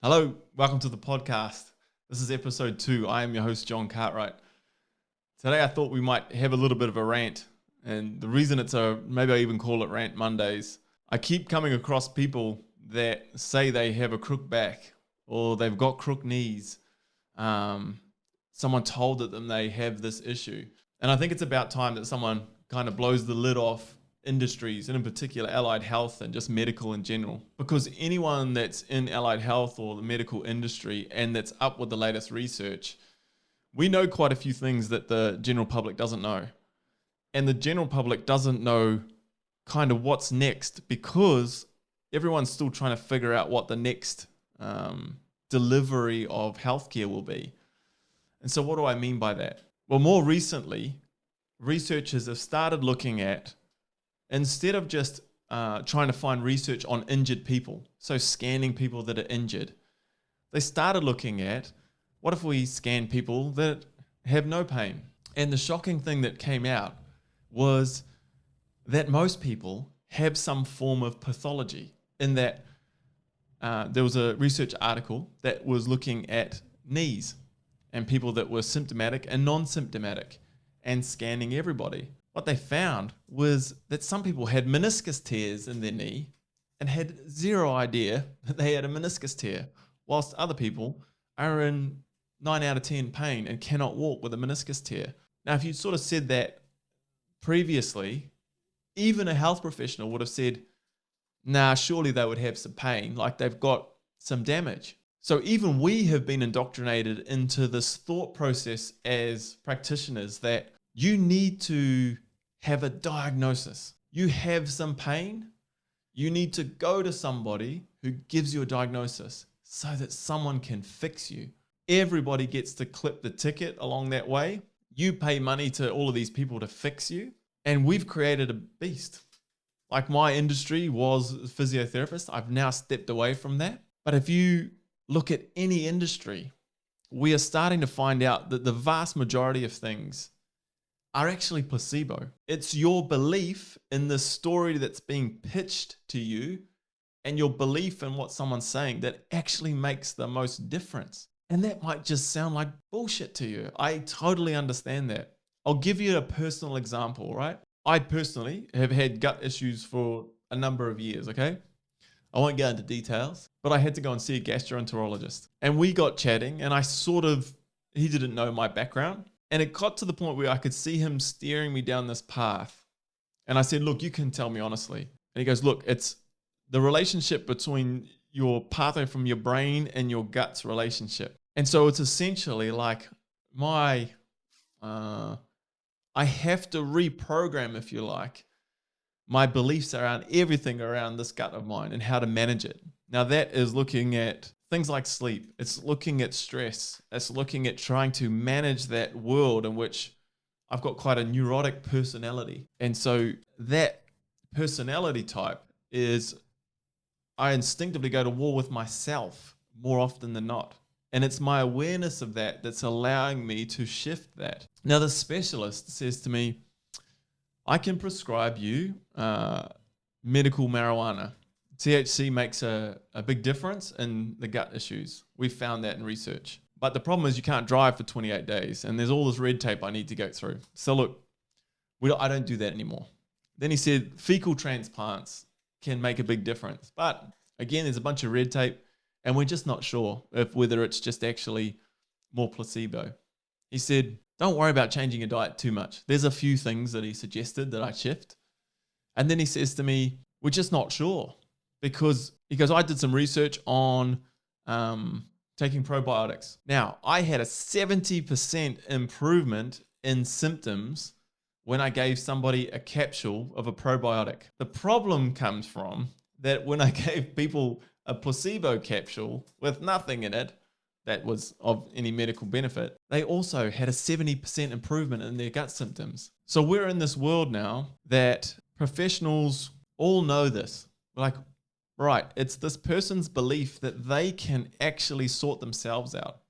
Hello, welcome to the podcast. This is episode 2. I am your host, John Cartwright. Today I thought we might have a little bit of a rant, and the reason maybe I even call it Rant Mondays. I keep coming across people that say they have a crook back or they've got crook knees. Someone told them they have this issue. And I think it's about time that someone kind of blows the lid off industries, and in particular allied health and just medical in general, because anyone that's in allied health or the medical industry and that's up with the latest research, we know quite a few things that the general public doesn't know, and the general public doesn't know kind of what's next, because everyone's still trying to figure out what the next delivery of healthcare will be. And so what do I mean by that? Well, more recently, researchers have started looking at, instead of just trying to find research on injured people, so scanning people that are injured, they started looking at, what if we scan people that have no pain? And the shocking thing that came out was that most people have some form of pathology, in that there was a research article that was looking at knees and people that were symptomatic and non-symptomatic and scanning everybody. What they found was that some people had meniscus tears in their knee and had zero idea that they had a meniscus tear, whilst other people are in 9 out of 10 pain and cannot walk with a meniscus tear. Now, if you'd sort of said that previously, even a health professional would have said, nah, surely they would have some pain, like they've got some damage. So even we have been indoctrinated into this thought process as practitioners that you need to have a diagnosis. You have some pain, you need to go to somebody who gives you a diagnosis so that someone can fix you. Everybody gets to clip the ticket along that way. You pay money to all of these people to fix you, and we've created a beast. Like, my industry was physiotherapist. I've now stepped away from that. But if you look at any industry, we are starting to find out that the vast majority of things are actually placebo. It's your belief in the story that's being pitched to you and your belief in what someone's saying that actually makes the most difference. And that might just sound like bullshit to you. I totally understand that. I'll give you a personal example, right? I personally have had gut issues for a number of years, okay? I won't go into details, but I had to go and see a gastroenterologist. And we got chatting, and he didn't know my background. And it got to the point where I could see him steering me down this path. And I said, look, you can tell me honestly. And he goes, look, it's the relationship between your pathway from your brain and your gut's relationship. And so it's essentially like I have to reprogram, if you like, my beliefs around everything around this gut of mine and how to manage it. Now, that is looking at things like sleep. It's looking at stress. It's looking at trying to manage that world in which I've got quite a neurotic personality. And so that personality type is, I instinctively go to war with myself more often than not. And it's my awareness of that that's allowing me to shift that. Now, the specialist says to me, I can prescribe you medical marijuana. THC makes a big difference in the gut issues. We've found that in research. But the problem is you can't drive for 28 days and there's all this red tape I need to go through. So look, I don't do that anymore. Then he said fecal transplants can make a big difference. But again, there's a bunch of red tape and we're just not sure whether it's just actually more placebo. He said, don't worry about changing your diet too much. There's a few things that he suggested that I shift. And then he says to me, we're just not sure. Because he goes, I did some research on taking probiotics. Now, I had a 70% improvement in symptoms when I gave somebody a capsule of a probiotic. The problem comes from that when I gave people a placebo capsule with nothing in it that was of any medical benefit, they also had a 70% improvement in their gut symptoms. So we're in this world now that professionals all know this. We're like, right, it's this person's belief that they can actually sort themselves out.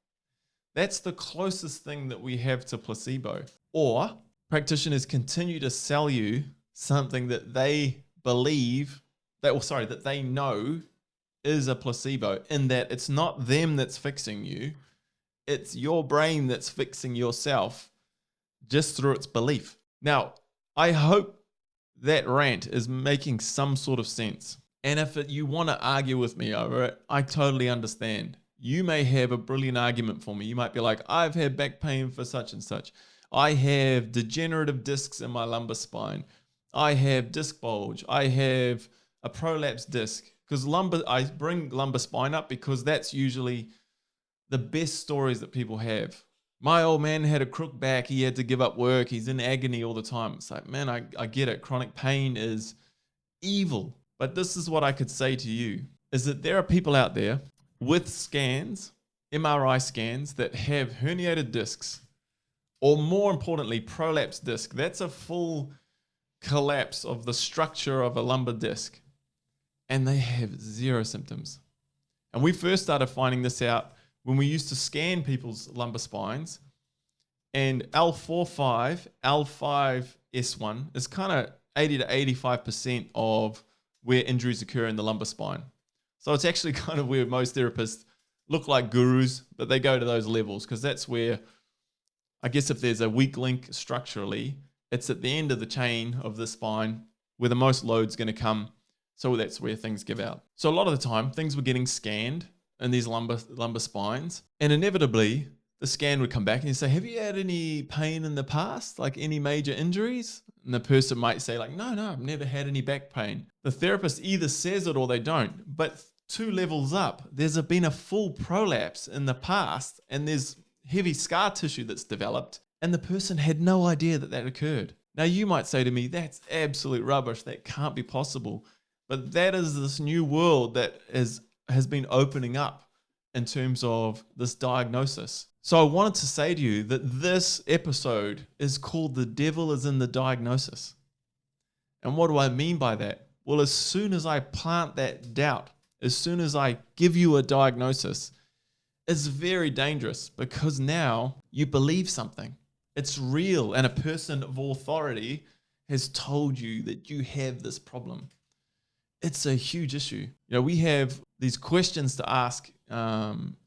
That's the closest thing that we have to placebo. Or practitioners continue to sell you something that they believe, that they know is a placebo in that it's not them that's fixing you. It's your brain that's fixing yourself just through its belief. Now, I hope that rant is making some sort of sense. And if you want to argue with me over it, I totally understand. You may have a brilliant argument for me. You might be like, I've had back pain for such and such. I have degenerative discs in my lumbar spine. I have disc bulge. I have a prolapsed disc. Because I bring lumbar spine up because that's usually the best stories that people have. My old man had a crook back. He had to give up work. He's in agony all the time. It's like, man, I get it. Chronic pain is evil. But this is what I could say to you, is that there are people out there with scans, MRI scans, that have herniated discs, or more importantly, prolapsed disc. That's a full collapse of the structure of a lumbar disc. And they have zero symptoms. And we first started finding this out when we used to scan people's lumbar spines. And L4-5, L5-S1 is kind of 80 to 85% of where injuries occur in the lumbar spine. So it's actually kind of where most therapists look like gurus, but they go to those levels because that's where, I guess if there's a weak link structurally, it's at the end of the chain of the spine where the most load's going to come. So that's where things give out. So a lot of the time, things were getting scanned in these lumbar spines, and inevitably, the scan would come back and you say, have you had any pain in the past? Like any major injuries? And the person might say like, no, I've never had any back pain. The therapist either says it or they don't. But 2 levels up, there's been a full prolapse in the past and there's heavy scar tissue that's developed and the person had no idea that occurred. Now you might say to me, that's absolute rubbish. That can't be possible. But that is this new world that has been opening up in terms of this diagnosis. So I wanted to say to you that this episode is called The Devil is in the Diagnosis. And what do I mean by that? Well, as soon as I plant that doubt, as soon as I give you a diagnosis, it's very dangerous because now you believe something. It's real and a person of authority has told you that you have this problem. It's a huge issue. We have these questions to ask.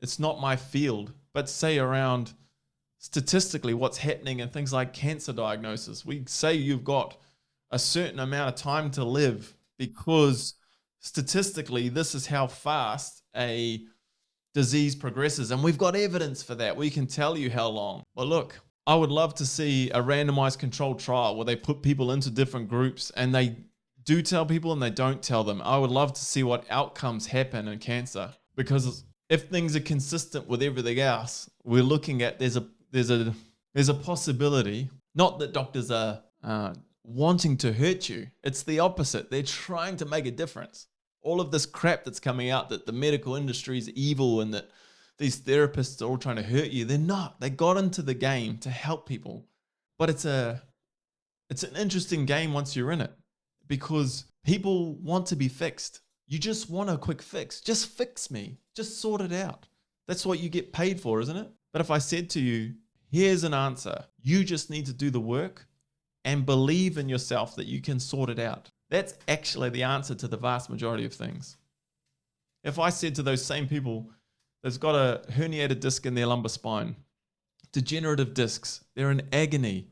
It's not my field, but say around statistically what's happening in things like cancer diagnosis. We say you've got a certain amount of time to live because statistically this is how fast a disease progresses. And we've got evidence for that. We can tell you how long. But look, I would love to see a randomized controlled trial where they put people into different groups and they do tell people and they don't tell them. I would love to see what outcomes happen in cancer, because if things are consistent with everything else, we're looking at there's a possibility, not that doctors are wanting to hurt you. It's the opposite. They're trying to make a difference. All of this crap that's coming out that the medical industry is evil and that these therapists are all trying to hurt you, they're not. They got into the game to help people. But it's an interesting game once you're in it, because people want to be fixed. You just want a quick fix. Just fix me. Just sort it out. That's what you get paid for, isn't it? But if I said to you, here's an answer, you just need to do the work and believe in yourself that you can sort it out. That's actually the answer to the vast majority of things. If I said to those same people that's got a herniated disc in their lumbar spine, degenerative discs, they're in agony,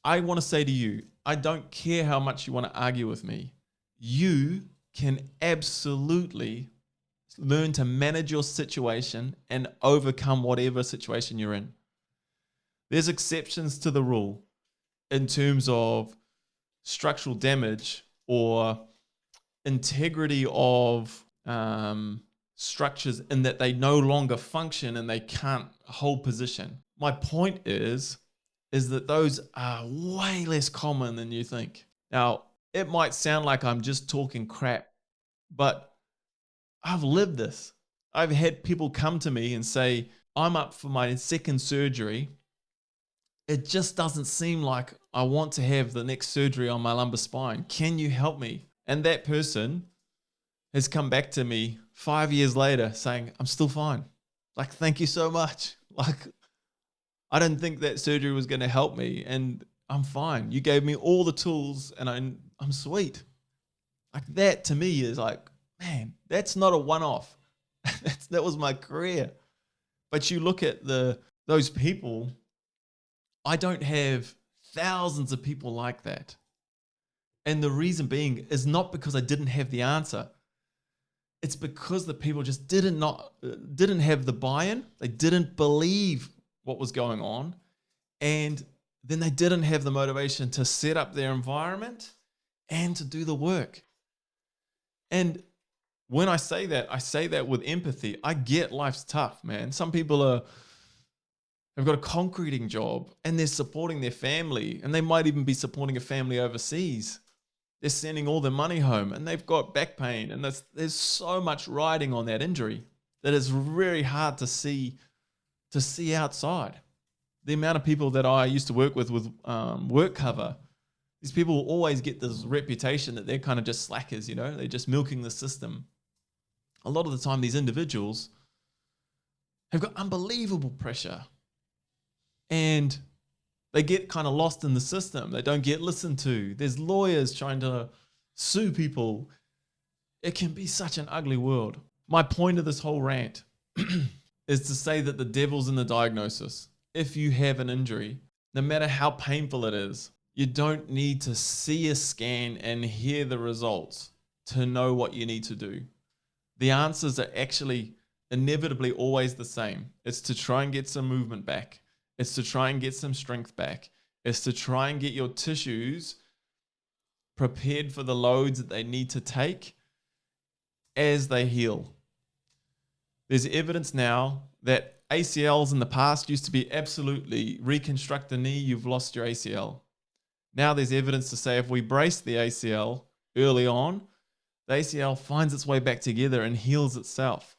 I want to say to you, I don't care how much you want to argue with me. You can absolutely learn to manage your situation and overcome whatever situation you're in. There's exceptions to the rule in terms of structural damage or integrity of structures in that they no longer function and they can't hold position. My point is that those are way less common than you think. Now, it might sound like I'm just talking crap, but I've lived this. I've had people come to me and say, I'm up for my second surgery. It just doesn't seem like I want to have the next surgery on my lumbar spine. Can you help me? And that person has come back to me 5 years later saying, I'm still fine. Like, thank you so much. Like, I didn't think that surgery was going to help me and I'm fine. You gave me all the tools and I'm sweet. Like, that to me is like, man, That's not a one-off. That was my career. But you look at those people, I don't have thousands of people like that. And the reason being is not because I didn't have the answer. It's because the people just didn't have the buy-in. They didn't believe what was going on. And then they didn't have the motivation to set up their environment and to do the work. And when I say that with empathy. I get life's tough, man. Some people have got a concreting job and they're supporting their family, and they might even be supporting a family overseas. They're sending all their money home and they've got back pain, and there's so much riding on that injury that it's very hard to see outside. The amount of people that I used to work with work cover, these people will always get this reputation that they're kind of just slackers, they're just milking the system. A lot of the time, these individuals have got unbelievable pressure and they get kind of lost in the system. They don't get listened to. There's lawyers trying to sue people. It can be such an ugly world. My point of this whole rant is to say that the devil's in the diagnosis. If you have an injury, no matter how painful it is, you don't need to see a scan and hear the results to know what you need to do. The answers are actually inevitably always the same. It's to try and get some movement back. It's to try and get some strength back. It's to try and get your tissues prepared for the loads that they need to take as they heal. There's evidence now that ACLs in the past used to be absolutely reconstruct the knee, you've lost your ACL. Now there's evidence to say if we brace the ACL early on, the ACL finds its way back together and heals itself.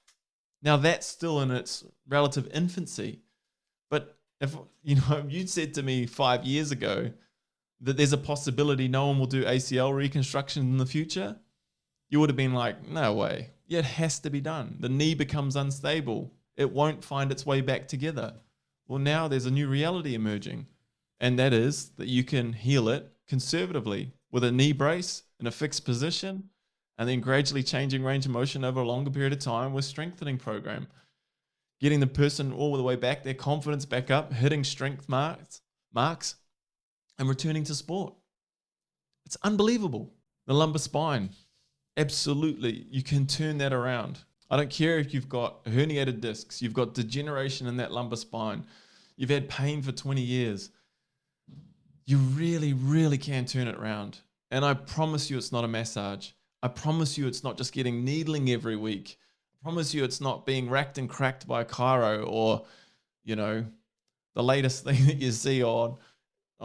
Now that's still in its relative infancy, but if you'd said to me 5 years ago that there's a possibility no one will do ACL reconstruction in the future, you would have been like, no way. Yeah, it has to be done. The knee becomes unstable. It won't find its way back together. Well, now there's a new reality emerging, and that is that you can heal it conservatively with a knee brace in a fixed position, and then gradually changing range of motion over a longer period of time with strengthening program. Getting the person all the way back, their confidence back up, hitting strength marks, and returning to sport. It's unbelievable. The lumbar spine, absolutely, you can turn that around. I don't care if you've got herniated discs, you've got degeneration in that lumbar spine, you've had pain for 20 years. You really, really can turn it around. And I promise you it's not a massage. I promise you it's not just getting needling every week. I promise you it's not being racked and cracked by a chiro or, the latest thing that you see on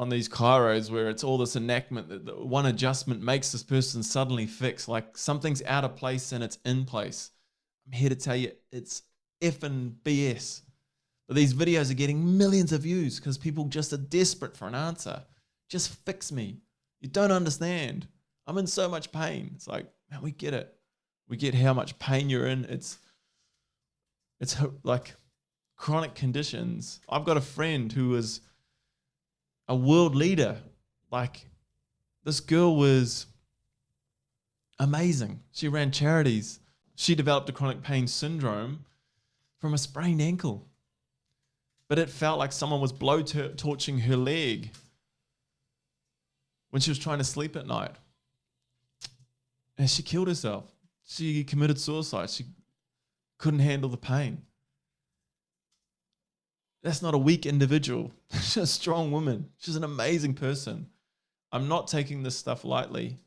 these chiros where it's all this enactment that the one adjustment makes this person suddenly fix. Like something's out of place and it's in place. I'm here to tell you it's effing BS. But these videos are getting millions of views because people just are desperate for an answer. Just fix me. You don't understand. I'm in so much pain. It's like, man, we get it. We get how much pain you're in. It's like chronic conditions. I've got a friend who was a world leader. Like this girl was amazing. She ran charities. She developed a chronic pain syndrome from a sprained ankle. But it felt like someone was blow-torching her leg when she was trying to sleep at night. And she killed herself. She committed suicide. She couldn't handle the pain. That's not a weak individual. She's a strong woman. She's an amazing person. I'm not taking this stuff lightly.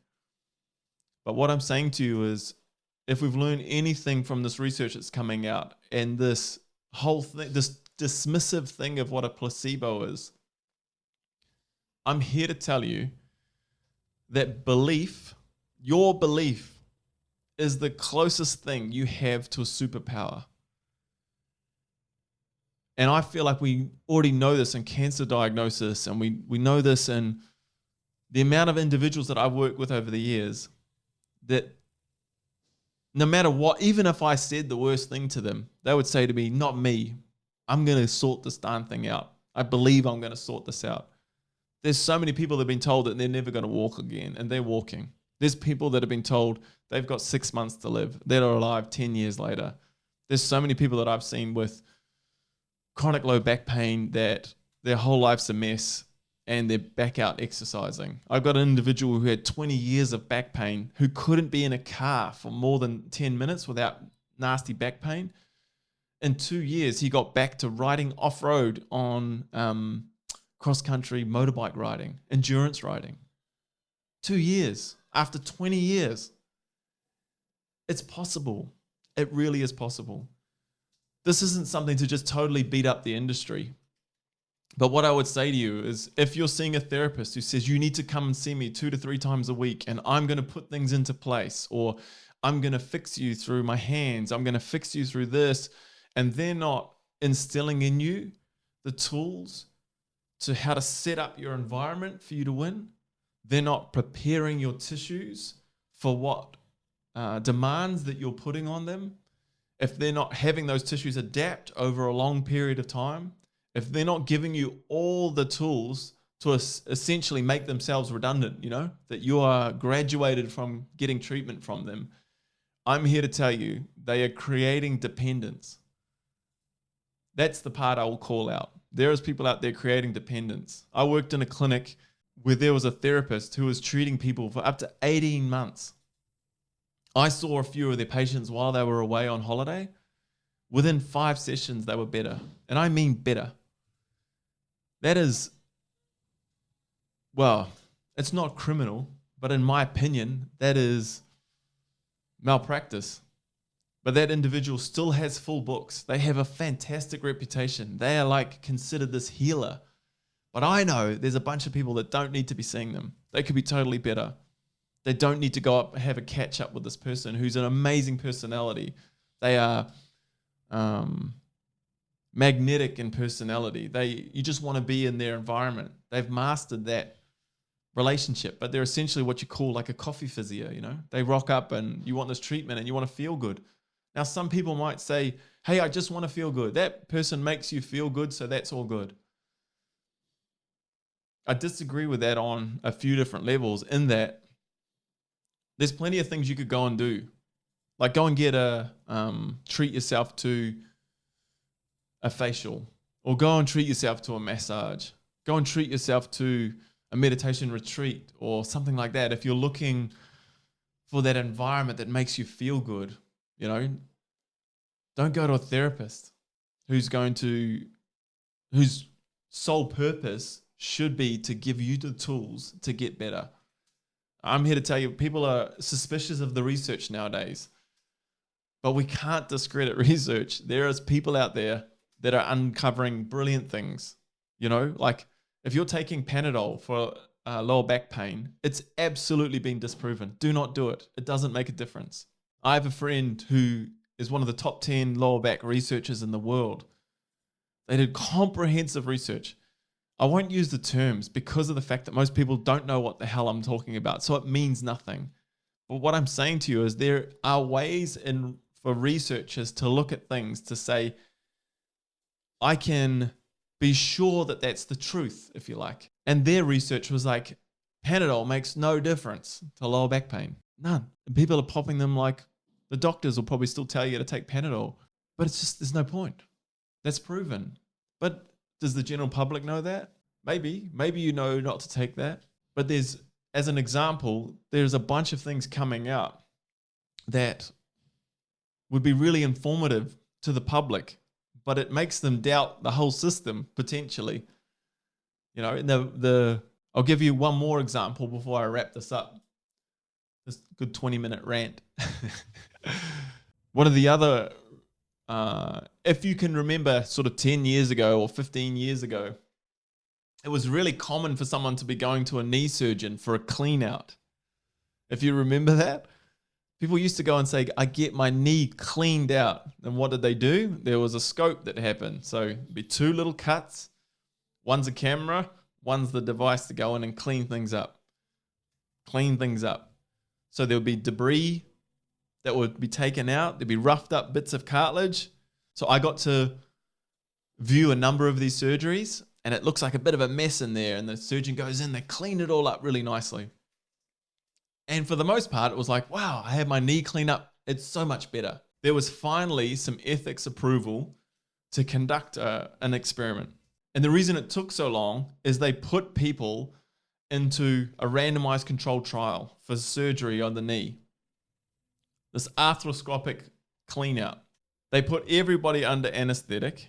But what I'm saying to you is, if we've learned anything from this research that's coming out and this whole thing, this dismissive thing of what a placebo is, I'm here to tell you that belief, your belief, is the closest thing you have to a superpower. And I feel like we already know this in cancer diagnosis, and we know this in the amount of individuals that I've worked with over the years, that no matter what, even if I said the worst thing to them, they would say to me, not me, I'm going to sort this darn thing out. I believe I'm going to sort this out. There's so many people that have been told that they're never going to walk again, and they're walking. There's people that have been told they've got 6 months to live, that are alive 10 years later. There's so many people that I've seen with chronic low back pain that their whole life's a mess and they're back out exercising. I've got an individual who had 20 years of back pain who couldn't be in a car for more than 10 minutes without nasty back pain. In 2 years, he got back to riding off-road on cross-country motorbike riding, endurance riding. 2 years after 20 years. It's possible. It really is possible. This isn't something to just totally beat up the industry. But what I would say to you is, if you're seeing a therapist who says you need to come and see me 2 to 3 times a week and I'm going to put things into place, or I'm going to fix you through my hands, I'm going to fix you through this, and they're not instilling in you the tools to how to set up your environment for you to win, they're not preparing your tissues for what demands that you're putting on them, if they're not having those tissues adapt over a long period of time, if they're not giving you all the tools to essentially make themselves redundant, that you are graduated from getting treatment from them, I'm here to tell you they are creating dependence. That's the part I will call out. There is people out there creating dependence. I worked in a clinic where there was a therapist who was treating people for up to 18 months. I saw a few of their patients while they were away on holiday. Within 5 sessions, they were better. And I mean better. That is, well, it's not criminal, but in my opinion, that is malpractice. But that individual still has full books. They have a fantastic reputation. They are considered this healer. But I know there's a bunch of people that don't need to be seeing them. They could be totally better. They don't need to go up and have a catch up with this person who's an amazing personality. They are magnetic in personality. You just want to be in their environment. They've mastered that relationship, but they're essentially what you call like a coffee physio, They rock up and you want this treatment and you want to feel good. Now, some people might say, hey, I just want to feel good. That person makes you feel good, so that's all good. I disagree with that on a few different levels, in that there's plenty of things you could go and do. Like go and get treat yourself to a facial, or go and treat yourself to a massage. Go and treat yourself to a meditation retreat or something like that. If you're looking for that environment that makes you feel good, don't go to a therapist whose sole purpose should be to give you the tools to get better. I'm here to tell you, people are suspicious of the research nowadays, but we can't discredit research. There is people out there that are uncovering brilliant things. Like if you're taking Panadol for lower back pain, it's absolutely been disproven. Do not do it. It doesn't make a difference. I have a friend who is one of the top 10 lower back researchers in the world. They did comprehensive research. I won't use the terms because of the fact that most people don't know what the hell I'm talking about, so it means nothing. But what I'm saying to you is there are ways for researchers to look at things to say, I can be sure that that's the truth, if you like. And their research was like, Panadol makes no difference to lower back pain. None. And people are popping them like the doctors will probably still tell you to take Panadol. But it's just, there's no point. That's proven. But does the general public know that? Maybe. Maybe you know not to take that. But as an example, there's a bunch of things coming out that would be really informative to the public, but it makes them doubt the whole system, potentially. I'll give you one more example before I wrap this up. This good 20-minute rant. One of the other, if you can remember sort of 10 years ago or 15 years ago, it was really common for someone to be going to a knee surgeon for a clean out. If you remember that, people used to go and say, I get my knee cleaned out. And what did they do? There was a scope that happened. So it'd be 2 little cuts. One's a camera, one's the device to go in and clean things up. Clean things up. So there would be debris that would be taken out. There'd be roughed up bits of cartilage. So I got to view a number of these surgeries, and it looks like a bit of a mess in there. And the surgeon goes in, they clean it all up really nicely. And for the most part, it was like, wow, I had my knee clean up. It's so much better. There was finally some ethics approval to conduct an experiment. And the reason it took so long is they put people into a randomized controlled trial for surgery on the knee. This arthroscopic clean out. They put everybody under anesthetic.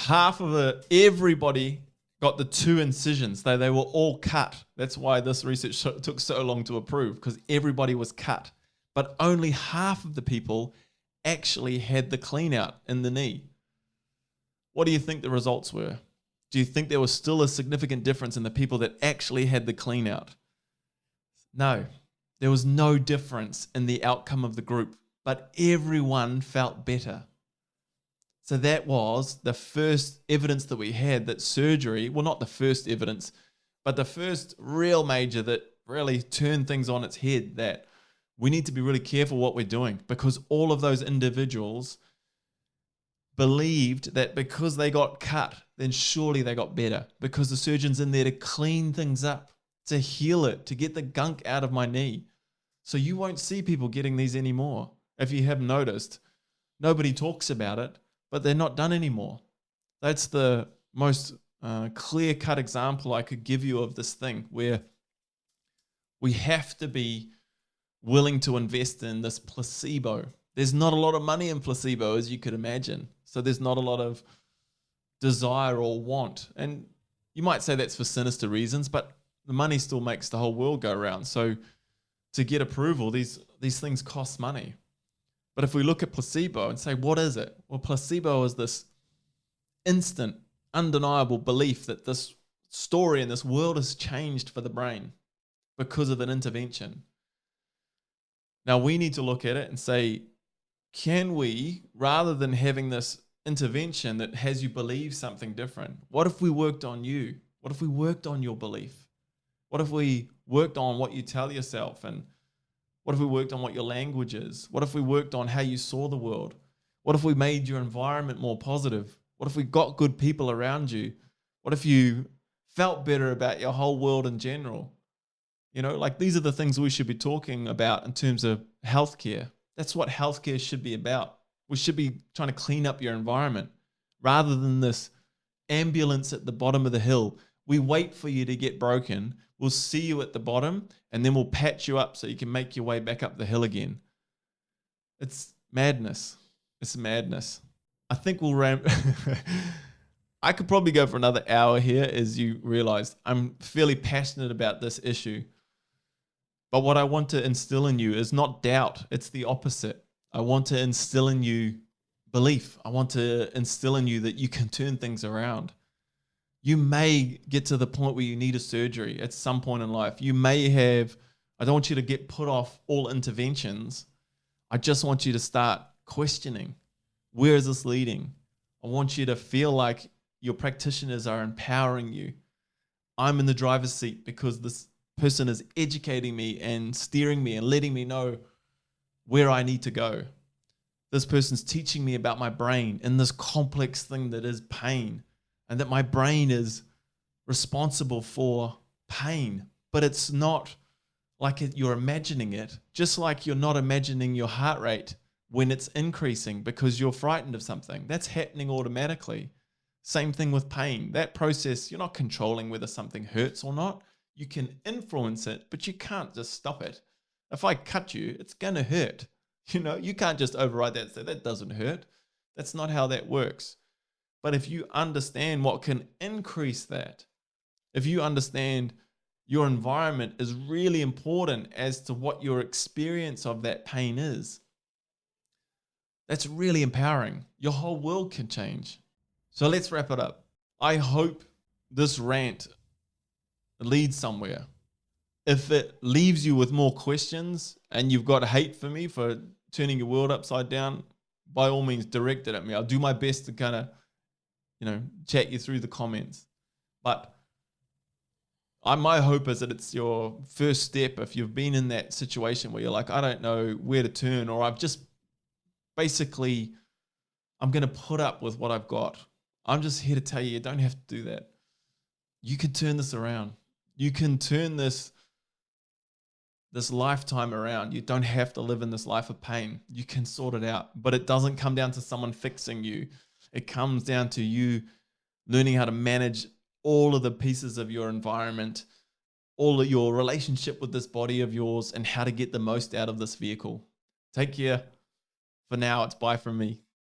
Everybody got the 2 incisions. They were all cut. That's why this research took so long to approve, because everybody was cut. But only half of the people actually had the clean out in the knee. What do you think the results were? Do you think there was still a significant difference in the people that actually had the clean out? No, there was no difference in the outcome of the group, but everyone felt better. So that was the first evidence that we had that surgery, well, not the first evidence, but the first real major that really turned things on its head, that we need to be really careful what we're doing, because all of those individuals believed that because they got cut, then surely they got better, because the surgeon's in there to clean things up, to heal it, to get the gunk out of my knee. So you won't see people getting these anymore. If you have noticed, nobody talks about it, but they're not done anymore. That's the most clear-cut example I could give you of this thing, where we have to be willing to invest in this placebo. There's not a lot of money in placebo, as you could imagine. So there's not a lot of desire or want. And you might say that's for sinister reasons, but the money still makes the whole world go around. So to get approval, these things cost money. But if we look at placebo and say, what is it? Well, placebo is this instant, undeniable belief that this story and this world has changed for the brain because of an intervention. Now we need to look at it and say, can we, rather than having this intervention that has you believe something different, what if we worked on you? What if we worked on your belief? What if we worked on what you tell yourself? And what if we worked on what your language is? What if we worked on how you saw the world? What if we made your environment more positive? What if we got good people around you? What if you felt better about your whole world in general? You know, like these are the things we should be talking about in terms of healthcare. That's what healthcare should be about. We should be trying to clean up your environment rather than this ambulance at the bottom of the hill. We wait for you to get broken. We'll see you at the bottom and then we'll patch you up so you can make your way back up the hill again. It's madness. It's madness. I think we'll I could probably go for another hour here, as you realize I'm fairly passionate about this issue. But what I want to instill in you is not doubt. It's the opposite. I want to instill in you belief. I want to instill in you that you can turn things around. You may get to the point where you need a surgery at some point in life. You may have, I don't want you to get put off all interventions. I just want you to start questioning, where is this leading? I want you to feel like your practitioners are empowering you. I'm in the driver's seat because this person is educating me and steering me and letting me know where I need to go. This person's teaching me about my brain and this complex thing that is pain, and that my brain is responsible for pain, but it's not like you're imagining it, just like you're not imagining your heart rate when it's increasing because you're frightened of something. That's happening automatically. Same thing with pain. That process, you're not controlling whether something hurts or not. You can influence it, but you can't just stop it. If I cut you, it's going to hurt. You know, you can't just override that and say, that doesn't hurt. That's not how that works. But if you understand what can increase that, if you understand your environment is really important as to what your experience of that pain is, that's really empowering. Your whole world can change. So let's wrap it up. I hope this rant leads somewhere. If it leaves you with more questions and you've got hate for me for turning your world upside down, by all means direct it at me. I'll do my best to kind of, chat you through the comments. But my hope is that it's your first step if you've been in that situation where you're like, I don't know where to turn, or I'm going to put up with what I've got. I'm just here to tell you don't have to do that. You can turn this around. You can turn this this lifetime around. You don't have to live in this life of pain. You can sort it out, but it doesn't come down to someone fixing you. It comes down to you learning how to manage all of the pieces of your environment, all of your relationship with this body of yours, and how to get the most out of this vehicle. Take care. For now, it's bye from me.